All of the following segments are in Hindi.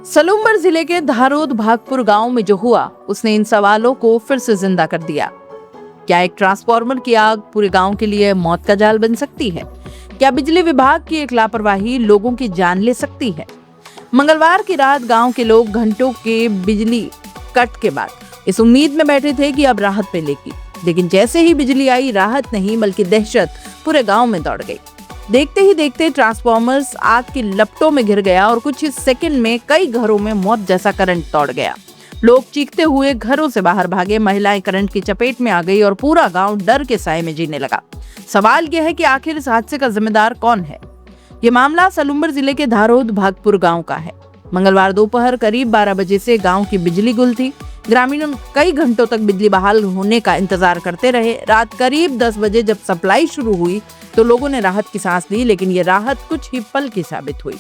सलूम्बर जिले के धारोद भागपुर गांव में जो हुआ उसने इन सवालों को फिर से जिंदा कर दिया। क्या एक ट्रांसफार्मर की आग पूरे गांव के लिए मौत का जाल बन सकती है? क्या बिजली विभाग की एक लापरवाही लोगों की जान ले सकती है? मंगलवार की रात गांव के लोग घंटों के बिजली कट के बाद इस उम्मीद में बैठे थे कि अब राहत मिलेगी, लेकिन जैसे ही बिजली आई, राहत नहीं बल्कि दहशत पूरे गांव में दौड़ गई। देखते ही देखते ट्रांसफार्मर्स आग की लपटों में घिर गया और कुछ ही सेकंड में कई घरों में मौत जैसा करंट दौड़ गया। लोग चीखते हुए घरों से बाहर भागे, महिलाएं करंट की चपेट में आ गई और पूरा गांव डर के साए में जीने लगा। सवाल यह है कि आखिर इस हादसे का जिम्मेदार कौन है? ये मामला सलूम्बर जिले के धारोद भागपुर गांव का है। मंगलवार दोपहर करीब 12 बजे से गांव की बिजली गुल थी। ग्रामीणों कई घंटों तक बिजली बहाल होने का इंतजार करते रहे। रात करीब 10 बजे जब सप्लाई शुरू हुई तो लोगों ने राहत की सांस ली, लेकिन ये राहत कुछ ही पल की साबित हुई।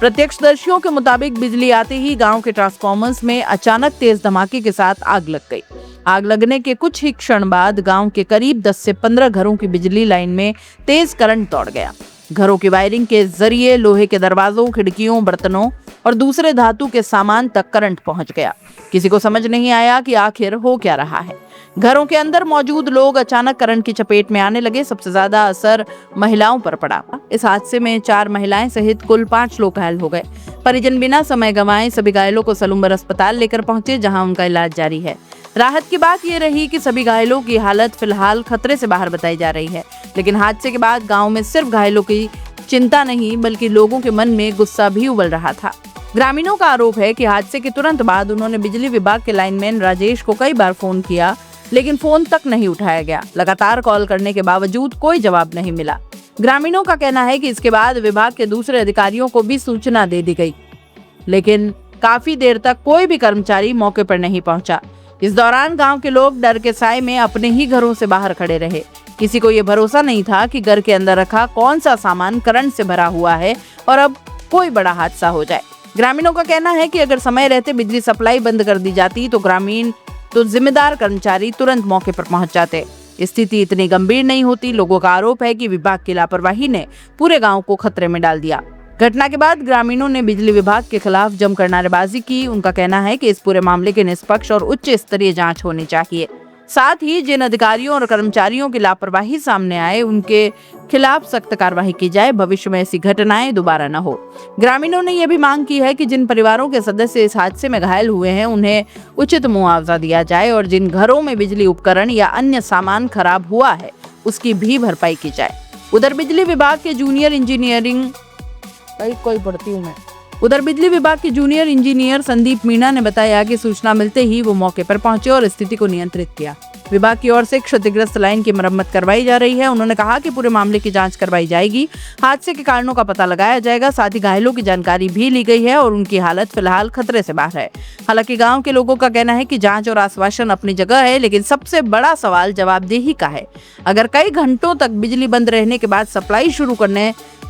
प्रत्यक्षदर्शियों के मुताबिक बिजली आते ही गांव के ट्रांसफार्मर्स में अचानक तेज धमाके के साथ आग लग गई। आग लगने के कुछ ही क्षण बाद गांव के करीब 10 से 15 घरों की बिजली लाइन में तेज करंट दौड़ गया। घरों की वायरिंग के जरिए लोहे के दरवाजों, खिड़कियों, बर्तनों और दूसरे धातु के सामान तक करंट पहुंच गया। किसी को समझ नहीं आया कि आखिर हो क्या रहा है। घरों के अंदर मौजूद लोग अचानक करंट की चपेट में आने लगे। सबसे ज्यादा असर महिलाओं पर पड़ा। इस हादसे में 4 महिलाएं सहित कुल 5 लोग घायल हो गए। परिजन बिना समय गंवाए सभी घायलों को सलूम्बर अस्पताल लेकर पहुंचे, जहां उनका इलाज जारी है। राहत की बात यह रही कि सभी घायलों की हालत फिलहाल खतरे से बाहर बताई जा रही है, लेकिन हादसे के बाद गाँव में सिर्फ घायलों की चिंता नहीं बल्कि लोगों के मन में गुस्सा भी उबल रहा था। ग्रामीणों का आरोप है कि हादसे के तुरंत बाद उन्होंने बिजली विभाग के लाइनमैन राजेश को कई बार फोन किया, लेकिन फोन तक नहीं उठाया गया। लगातार कॉल करने के बावजूद कोई जवाब नहीं मिला। ग्रामीणों का कहना है कि इसके बाद विभाग के दूसरे अधिकारियों को भी सूचना दे दी गई, लेकिन काफी देर तक कोई भी कर्मचारी मौके पर नहीं पहुंचा। इस दौरान गांव के लोग डर के साए में अपने ही घरों से बाहर खड़े रहे। किसी को ये भरोसा नहीं था कि घर के अंदर रखा कौन सा सामान करंट से भरा हुआ है और अब कोई बड़ा हादसा हो जाए। ग्रामीणों का कहना है कि अगर समय रहते बिजली सप्लाई बंद कर दी जाती तो जिम्मेदार कर्मचारी तुरंत मौके पर पहुंच जाते। स्थिति इतनी गंभीर नहीं होती। लोगों का आरोप है कि विभाग की लापरवाही ने पूरे गांव को खतरे में डाल दिया। घटना के बाद ग्रामीणों ने बिजली विभाग के खिलाफ जमकर नारेबाजी की। उनका कहना है कि इस पूरे मामले की निष्पक्ष और उच्च स्तरीय जांच होनी चाहिए। साथ ही जिन अधिकारियों और कर्मचारियों की लापरवाही सामने आए उनके खिलाफ सख्त कार्रवाई की जाए। भविष्य में ऐसी घटनाएं दोबारा न हो। ग्रामीणों ने यह भी मांग की है कि जिन परिवारों के सदस्य इस हादसे में घायल हुए हैं उन्हें उचित मुआवजा दिया जाए और जिन घरों में बिजली उपकरण या अन्य सामान खराब हुआ है उसकी भी भरपाई की जाए। उधर बिजली विभाग के जूनियर इंजीनियर संदीप मीणा ने बताया कि सूचना मिलते ही वो मौके पर पहुंचे और स्थिति को नियंत्रित किया। विभाग की ओर से क्षतिग्रस्त लाइन की मरम्मत करवाई जा रही है। उन्होंने कहा कि पूरे मामले की जांच करवाई जाएगी, हादसे के कारणों का पता लगाया जाएगा। साथ ही घायलों की जानकारी भी ली गई है और उनकी हालत फिलहाल खतरे से बाहर है। हालांकि गाँव के लोगों का कहना है कि जाँच और आश्वासन अपनी जगह है, लेकिन सबसे बड़ा सवाल जवाबदेही का है। अगर कई घंटों तक बिजली बंद रहने के बाद सप्लाई शुरू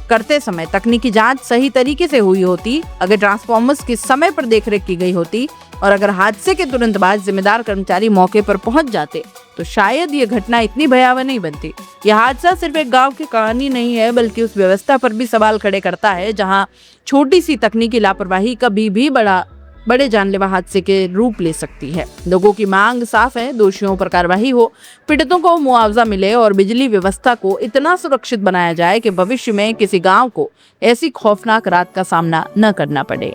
करते समय तकनीकी जांच सही तरीके से हुई होती, अगर ट्रांसफार्मर्स की समय पर देखरेख की गई होती और अगर हादसे के तुरंत बाद जिम्मेदार कर्मचारी मौके पर पहुंच जाते तो शायद ये घटना इतनी भयावह नहीं बनती। यह हादसा सिर्फ एक गांव की कहानी नहीं है बल्कि उस व्यवस्था पर भी सवाल खड़े करता है जहां छोटी सी तकनीकी लापरवाही कभी भी बड़े जानलेवा हादसे के रूप ले सकती है। लोगों की मांग साफ है, दोषियों पर कार्रवाई हो, पीड़ितों को मुआवजा मिले और बिजली व्यवस्था को इतना सुरक्षित बनाया जाए कि भविष्य में किसी गांव को ऐसी खौफनाक रात का सामना न करना पड़े।